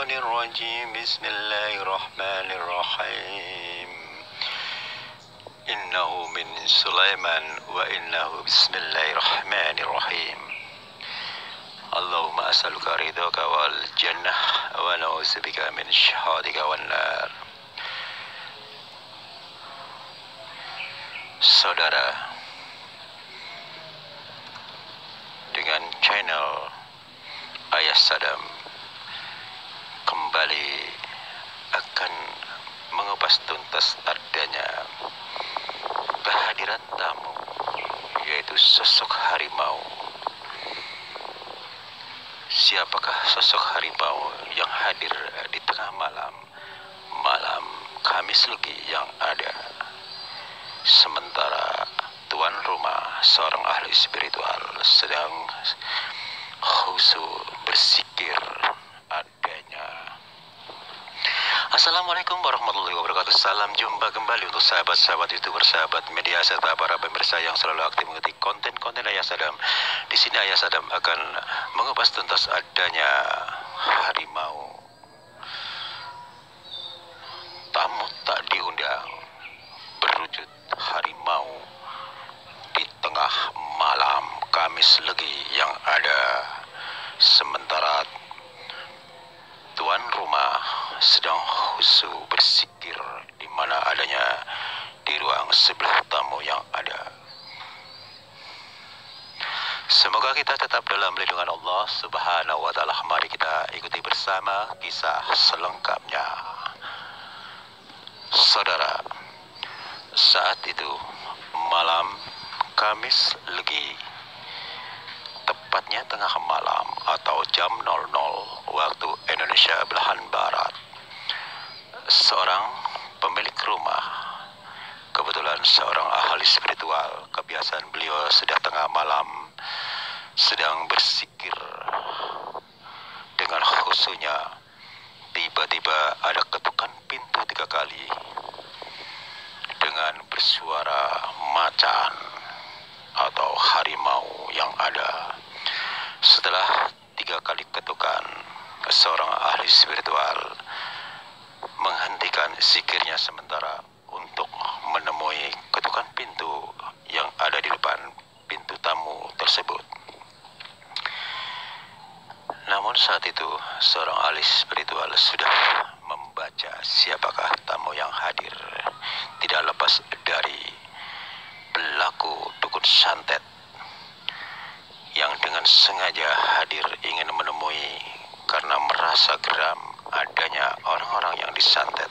Minasyaitonirrajim. Bismillahirrahmanirrahim. Innahu min Sulaiman wa innahu bismillahirrahmanirrahim. Allahumma as'aluka ridhaka wal jannah wa na'udzubika min syahadika wan nar. Saudara, dengan channel Ayah Sadam kembali akan mengupas tuntas adanya kehadiran tamu, yaitu sosok harimau. Siapakah sosok harimau yang hadir di tengah malam Kamis Legi yang ada? Sementara tuan rumah, seorang ahli spiritual, sedang khusyuk bersikir adanya. Assalamualaikum warahmatullahi wabarakatuh. Salam jumpa kembali untuk sahabat-sahabat YouTuber, sahabat media, serta para pemirsa yang selalu aktif mengikuti konten-konten Ayah Sadam. Di sini Ayah Sadam akan mengupas tuntas adanya harimau. Tamu tak diundang, berwujud harimau di tengah malam Kamis Legi yang ada. Sementara tuan rumah sedang khusyuk bersikir di mana adanya di ruang sebelah tamu yang ada. Semoga kita tetap dalam lindungan Allah Subhanahu wa Ta'ala. Mari kita ikuti bersama kisah selengkapnya. Saudara, saat itu malam Kamis Legi, tepatnya tengah malam atau jam 00 waktu Indonesia belahan barat, seorang pemilik rumah, kebetulan seorang ahli spiritual, kebiasaan beliau sudah tengah malam sedang bersikir dengan khusyuknya. Tiba-tiba ada ketukan pintu 3 kali dengan bersuara macan atau harimau yang ada. Setelah 3 kali ketukan, seorang ahli spiritual menghentikan zikirnya sementara untuk menemui ketukan pintu yang ada di depan pintu tamu tersebut. Namun saat itu seorang ahli spiritual sudah membaca siapakah tamu yang hadir. Tidak lepas dari pelaku dukun santet yang dengan sengaja hadir ingin menemui karena merasa geram adanya orang-orang yang disantet.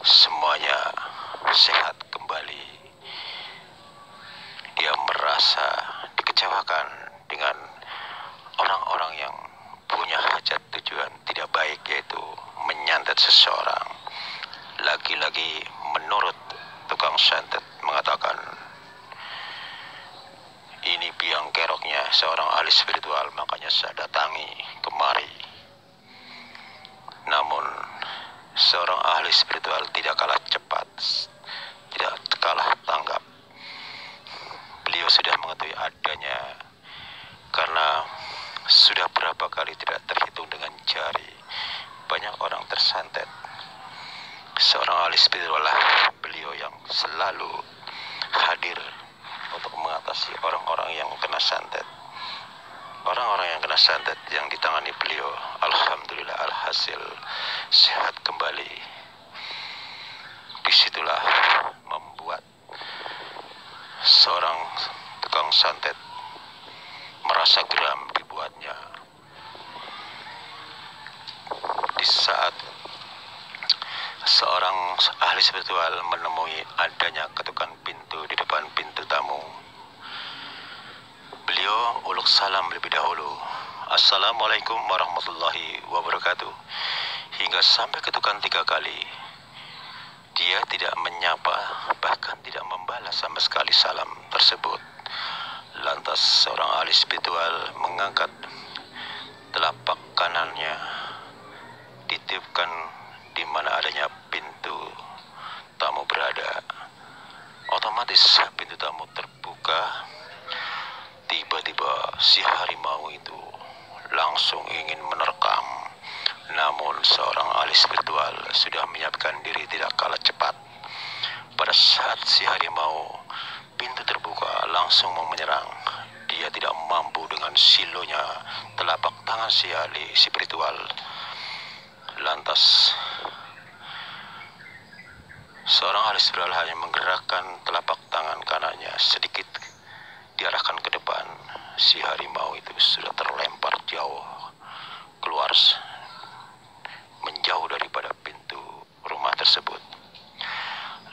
Semuanya sehat kembali. Dia merasa dikecewakan dengan orang-orang yang punya hajat tujuan tidak baik, yaitu menyantet seseorang. Lagi-lagi menurut tukang santet mengatakan, ini biang keroknya seorang ahli spiritual, makanya saya datangi kemari. Namun seorang ahli spiritual tidak kalah cepat, tidak kalah tanggap. Beliau sudah mengetahui adanya karena sudah berapa kali tidak terhitung dengan jari banyak orang tersantet. Seorang ahli spiritual lah beliau yang selalu hadir untuk mengatasi orang-orang yang kena santet. Orang-orang yang kena santet yang ditangani beliau, alhamdulillah, alhasil sehat kembali. Disitulah membuat seorang tukang santet merasa geram dibuatnya. Di saat seorang ahli spiritual menemui adanya ketukan pintu di depan pintu tamu, beliau uluk salam lebih dahulu, Assalamualaikum warahmatullahi wabarakatuh, hingga sampai ketukan 3 kali. Dia tidak menyapa, bahkan tidak membalas sama sekali salam tersebut. Lantas seorang ahli spiritual mengangkat telapak kanannya, ditiupkan di mana adanya pintu tamu berada. Otomatis pintu tamu terbuka. Tiba-tiba si harimau itu langsung ingin menerkam Namun seorang ahli spiritual sudah menyiapkan diri tidak kalah cepat. Pada saat si harimau pintu terbuka langsung mau menyerang, dia tidak mampu dengan silonya telapak tangan si ahli spiritual. Lantas seorang ahli spiritual hanya menggerakkan telapak tangan kanannya sedikit diarahkan ke depan. Si harimau itu sudah terlempar jauh keluar, menjauh daripada pintu rumah tersebut.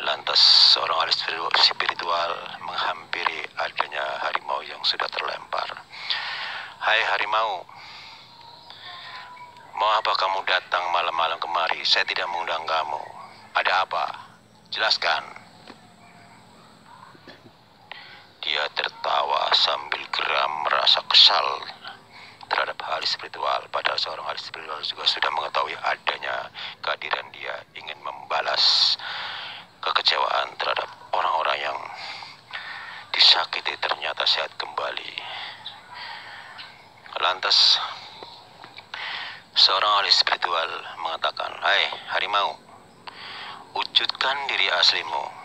Lantas seorang ahli spiritual menghampiri adanya harimau yang sudah terlempar. "Hai harimau, mau apa kamu datang malam-malam kemari? Saya tidak mengundang kamu. Ada apa? Jelaskan." Dia tertawa sambil geram merasa kesal terhadap ahli spiritual. Padahal seorang ahli spiritual juga sudah mengetahui adanya kehadiran dia, ingin membalas kekecewaan terhadap orang-orang yang disakiti ternyata sehat kembali. Lantas seorang ahli spiritual mengatakan, "Hai harimau, wujudkan diri aslimu.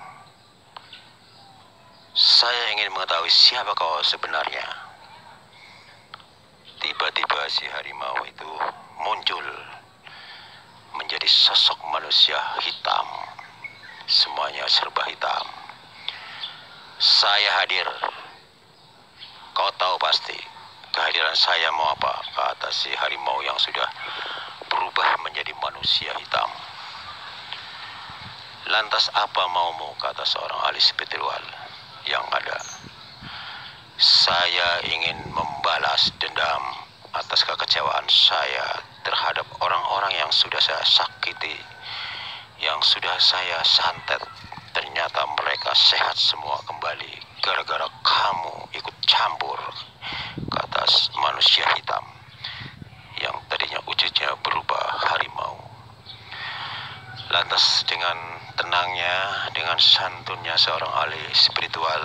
Saya ingin mengetahui siapa kau sebenarnya." Tiba-tiba si harimau itu muncul menjadi sosok manusia hitam. Semuanya serba hitam. "Saya hadir. Kau tahu pasti kehadiran saya mau apa?" kata si harimau yang sudah berubah menjadi manusia hitam. "Lantas apa maumu?" kata seorang ahli spiritual yang ada. "Saya ingin membalas dendam atas kekecewaan saya terhadap orang-orang yang sudah saya sakiti, yang sudah saya santet. Ternyata mereka sehat semua kembali gara-gara kamu ikut campur," kata manusia hitam yang tadinya wujudnya berubah harimau. Lantas dengan tenangnya, dengan santunnya seorang ahli spiritual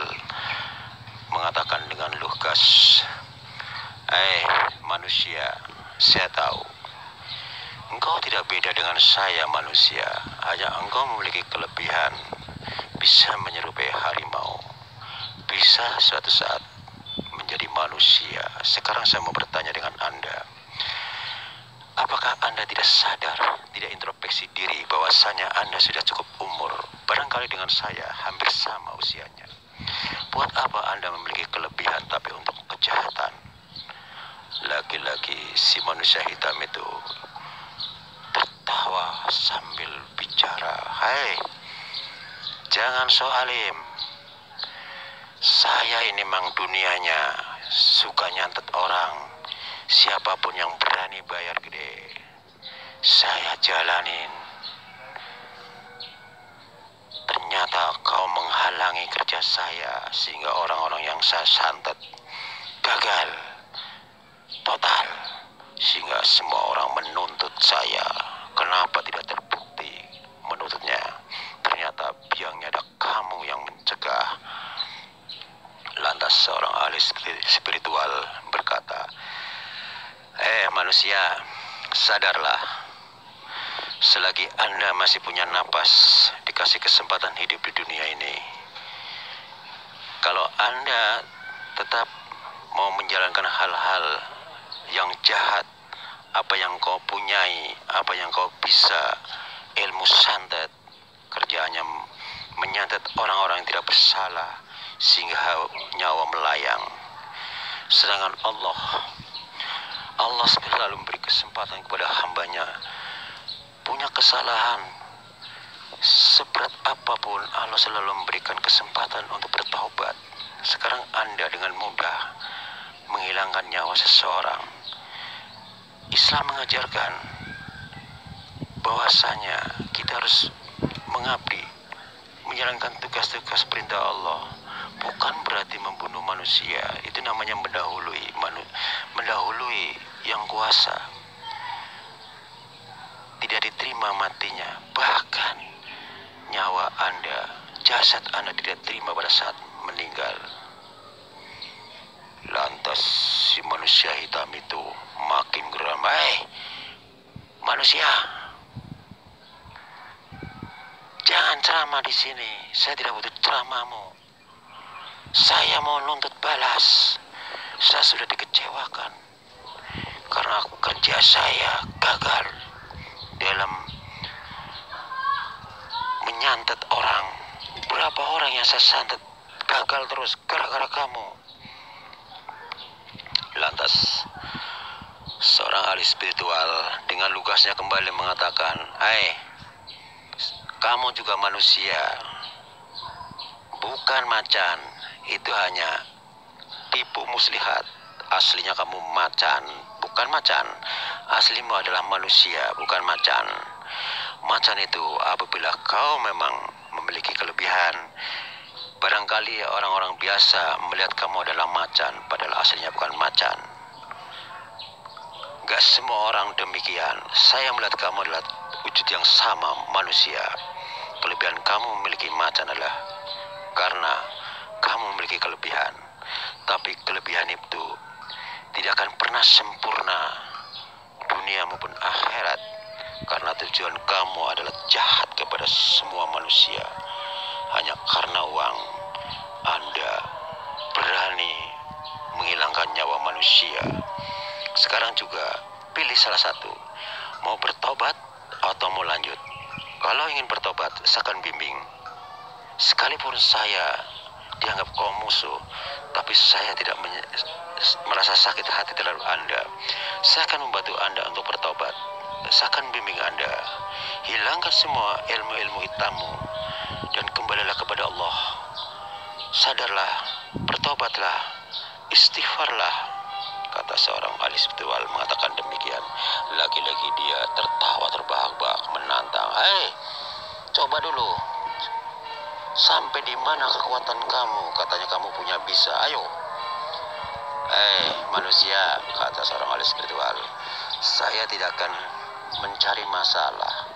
mengatakan dengan lugas, manusia, saya tahu engkau tidak beda dengan saya manusia, hanya engkau memiliki kelebihan, bisa menyerupai harimau, bisa suatu saat menjadi manusia. Sekarang saya mau bertanya dengan Anda, apakah Anda tidak sadar, tidak introspeksi diri bahwasanya Anda sudah cukup umur, barangkali dengan saya hampir sama usianya. Buat apa Anda memiliki kelebihan tapi untuk kejahatan? Lagi-lagi si manusia hitam itu tertawa sambil bicara, "Hai, jangan so alim. Saya ini memang dunianya suka nyantet orang. Siapapun yang berani bayar gede, saya jalanin. Ternyata kau menghalangi kerja saya sehingga orang-orang yang saya santet gagal total, sehingga semua orang menuntut saya. Kenapa tidak terbukti menuntutnya? Ternyata biangnya ada kamu yang mencegah." Lantas seorang ahli spiritual berkata, manusia, sadarlah. Selagi Anda masih punya napas, dikasih kesempatan hidup di dunia ini, kalau Anda tetap mau menjalankan hal-hal yang jahat, apa yang kau punyai, apa yang kau bisa, ilmu santet, kerjaannya menyantet orang-orang yang tidak bersalah sehingga nyawa melayang. Sedangkan Allah selalu memberi kesempatan kepada hambanya. Punya kesalahan seberat apapun, Allah selalu memberikan kesempatan untuk bertaubat. Sekarang Anda dengan mudah menghilangkan nyawa seseorang. Islam mengajarkan bahwasanya kita harus mengabdi, menjalankan tugas-tugas perintah Allah. Bukan berarti membunuh manusia. Itu namanya mendahului yang kuasa. Tidak diterima matinya. Bahkan nyawa Anda, jasad Anda tidak terima pada saat meninggal. Lantas si manusia hitam itu makin geram. Manusia, jangan ceramah di sini. Saya tidak butuh ceramahmu. Saya mau nuntut balas. Saya sudah dikecewakan karena kerja saya gagal dalam menyantet orang. Berapa orang yang saya santet gagal terus gara-gara kamu. Lantas seorang ahli spiritual dengan lugasnya kembali mengatakan, kamu juga manusia, bukan macan. Itu hanya tipu muslihat. Aslinya kamu macan, bukan macan. Aslimu adalah manusia, bukan macan. Macan itu apabila kau memang memiliki kelebihan. Barangkali orang-orang biasa melihat kamu adalah macan, padahal aslinya bukan macan. Gak semua orang demikian. Saya melihat kamu adalah wujud yang sama manusia. Kelebihan kamu memiliki macan adalah karena kamu memiliki kelebihan. Tapi kelebihan itu tidak akan pernah sempurna, dunia maupun akhirat, karena tujuan kamu adalah jahat kepada semua manusia. Hanya karena uang, Anda berani menghilangkan nyawa manusia. Sekarang juga pilih salah satu, mau bertobat atau mau lanjut. Kalau ingin bertobat, saya akan bimbing. Sekalipun saya dianggap kaum musuh, tapi saya tidak merasa sakit hati terhadap Anda. Saya akan membantu Anda untuk bertobat. Saya akan bimbing Anda. Hilangkan semua ilmu-ilmu hitammu dan kembalilah kepada Allah. Sadarlah, bertobatlah, istighfarlah. Kata seorang ahli spiritual mengatakan demikian. Lagi-lagi dia tertawa terbahak-bahak menantang. Coba dulu. Sampai di mana kekuatan kamu? Katanya kamu punya bisa. Ayo. Manusia, kata seorang ahli spiritual. Saya tidak akan mencari masalah.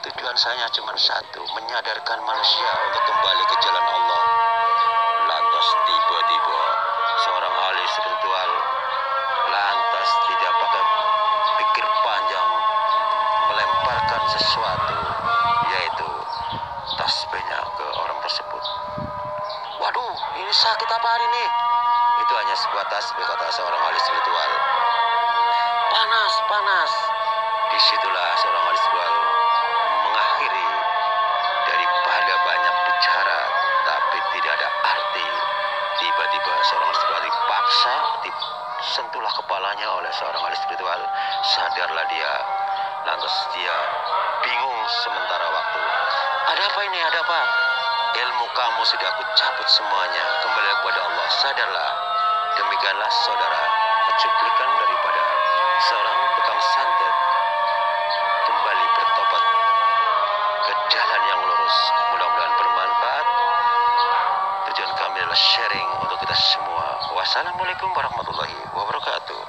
Tujuan saya cuma satu, menyadarkan manusia untuk kembali ke jalan Allah. Lantas tiba-tiba seorang ahli spiritual lantas tidak pakai pikir panjang melemparkan sesuatu, yaitu tasbihnya ke orang tersebut. Waduh, ini sakit apa hari ini? Itu hanya sebuah tasbih, kata seorang ahli spiritual. Panas, panas. Disitulah seorang ahli spiritual mengakhiri, daripada banyak bicara tapi tidak ada arti. Tiba-tiba seorang ahli spiritual dipaksa, sentuhlah kepalanya oleh seorang ahli spiritual. Sadarlah dia. Lantas dia bingung sementara waktu. Ada apa ini? Ada apa? Ilmu kamu sudah aku cabut semuanya. Kembali kepada Allah. Sadarlah. Demikianlah saudara, cuplikan daripada seorang tukang santet kembali bertobat ke jalan yang lurus. Mudah-mudahan bermanfaat. Tujuan kami adalah sharing untuk kita semua. Wassalamualaikum warahmatullahi wabarakatuh.